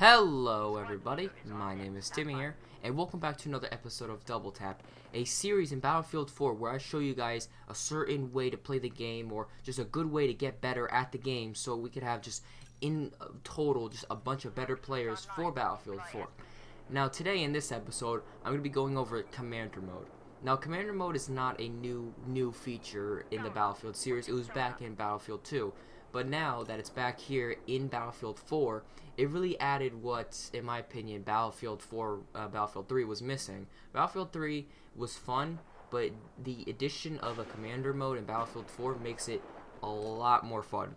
Hello everybody, my name is Timmy here, and welcome back to another episode of Double Tap, a series in Battlefield 4 where I show you guys a certain way to play the game, or just a good way to get better at the game, so we could have just, in total, just a bunch of better players for Battlefield 4. Now today in this episode, I'm going to be going over Commander Mode. Now Commander Mode is not a new feature in the Battlefield series, it was back in Battlefield 2. But now that it's back here in Battlefield 4, it really added what, in my opinion, Battlefield 3 was missing. Battlefield 3 was fun, but the addition of a Commander Mode in Battlefield 4 makes it a lot more fun.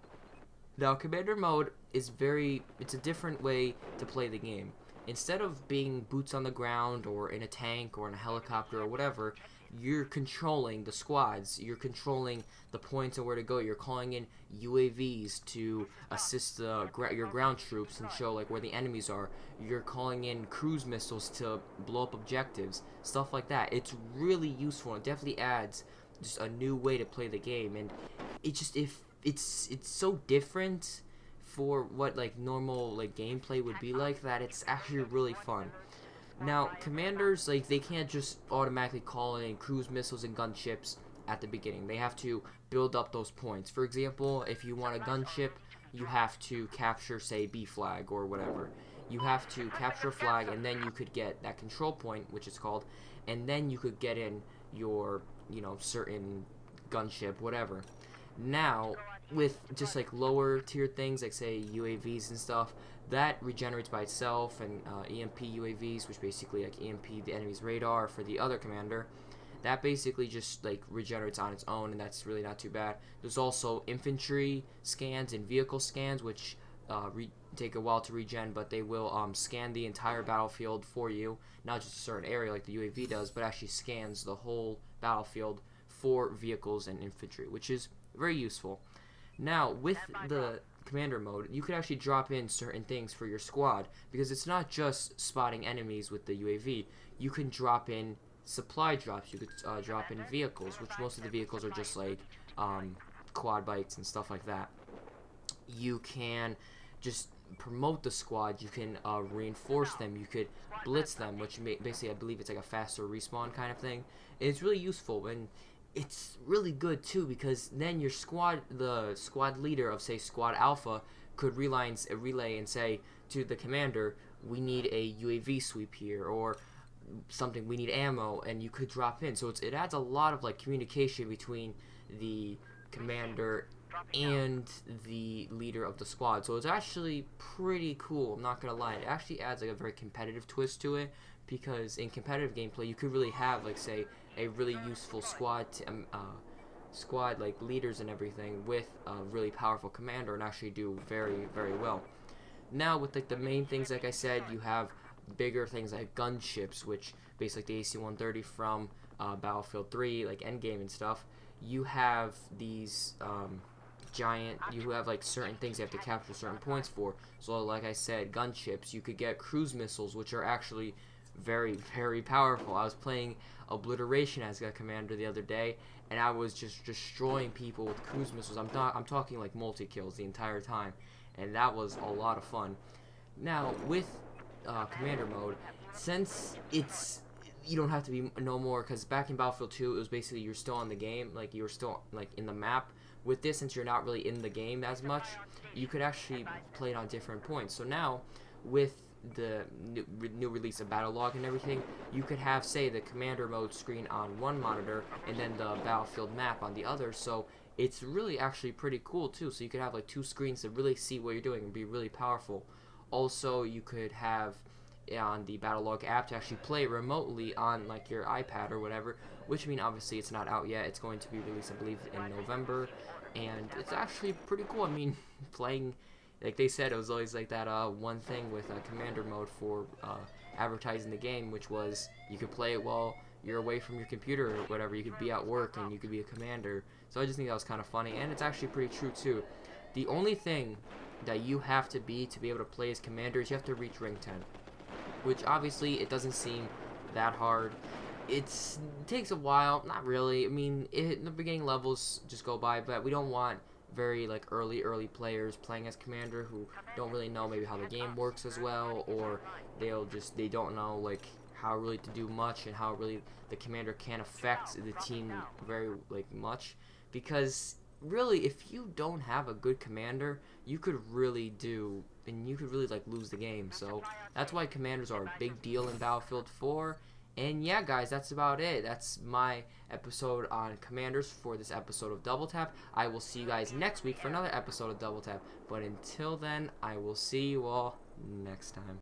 Now, Commander Mode is it's a different way to play the game. Instead of being boots on the ground or in a tank or in a helicopter or whatever, you're controlling the squads, you're controlling the points and where to go, you're calling in UAVs to assist your ground troops and show like where the enemies are, you're calling in cruise missiles to blow up objectives, stuff like that. It's really useful, and it definitely adds just a new way to play the game, and it's so different for what like normal like gameplay would be like that it's actually really fun. Now, commanders, like, they can't just automatically call in cruise missiles and gunships at the beginning. They have to build up those points. For example, if you want a gunship, you have to capture, say, B flag or whatever. You have to capture a flag, and then you could get that control point, which is called, and then you could get in your, certain gunship, whatever. Now, with just like lower tier things like say UAVs and stuff, that regenerates by itself, and EMP UAVs, which basically like EMP the enemy's radar for the other commander, that basically just like regenerates on its own, and that's really not too bad. There's also infantry scans and vehicle scans, which take a while to regen, but they will scan the entire battlefield for you, not just a certain area like the UAV does, but actually scans the whole battlefield for vehicles and infantry, which is very useful. Now, with the Commander Mode, you could actually drop in certain things for your squad, because it's not just spotting enemies with the UAV. You can drop in supply drops, you could drop in vehicles, which most of the vehicles are just like quad bikes and stuff like that. You can just promote the squad, you can reinforce them, you could blitz them, which basically I believe it's like a faster respawn kind of thing. And it's really useful, and it's really good too, because then your the squad leader of say Squad Alpha could relay and say to the commander, we need a UAV sweep here, or something, we need ammo, and you could drop in. So it adds a lot of like communication between the commander and the leader of the squad. So it's actually pretty cool, I'm not gonna lie. It actually adds like a very competitive twist to it, because in competitive gameplay you could really have like say a really useful squad like leaders and everything with a really powerful commander and actually do very, very well. Now with like the main things, like I said, you have bigger things like gunships, which basically like the AC-130 from Battlefield 3, like Endgame and stuff. You have these you have like certain things you have to capture certain points for. So like I said, gunships, you could get cruise missiles, which are actually very, very powerful. I was playing Obliteration as a commander the other day, and I was just destroying people with cruise missiles. I'm talking like multi-kills the entire time, and that was a lot of fun. Now with Commander Mode, since you don't have to be no more, because back in Battlefield 2 it was basically you're still on the game, like you're still like in the map. With this, since you're not really in the game as much, you could actually play it on different points. So now with the new release of Battlelog and everything, you could have say the Commander Mode screen on one monitor and then the Battlefield map on the other. So it's really actually pretty cool too. So you could have like two screens to really see what you're doing and be really powerful. Also, you could have on the Battlelog app to actually play remotely on like your iPad or whatever, which I mean obviously it's not out yet. It's going to be released I believe in November, and it's actually pretty cool. I mean, playing, like they said, it was always like that one thing with Commander Mode for advertising the game, which was you could play it while you're away from your computer or whatever. You could be at work and you could be a commander. So I just think that was kind of funny, and it's actually pretty true too. The only thing that you have to be able to play as commander is you have to reach rank 10, which obviously it doesn't seem that hard. It takes a while, not really. I mean, in the beginning levels just go by, but we don't want very like early players playing as commander who don't really know maybe how the game works as well, or they don't know like how really to do much and how really the commander can affect the team very like much. Because really, if you don't have a good commander, you could really like lose the game. So that's why commanders are a big deal in Battlefield 4. And yeah, guys, that's about it. That's my episode on commanders for this episode of Double Tap. I will see you guys next week for another episode of Double Tap. But until then, I will see you all next time.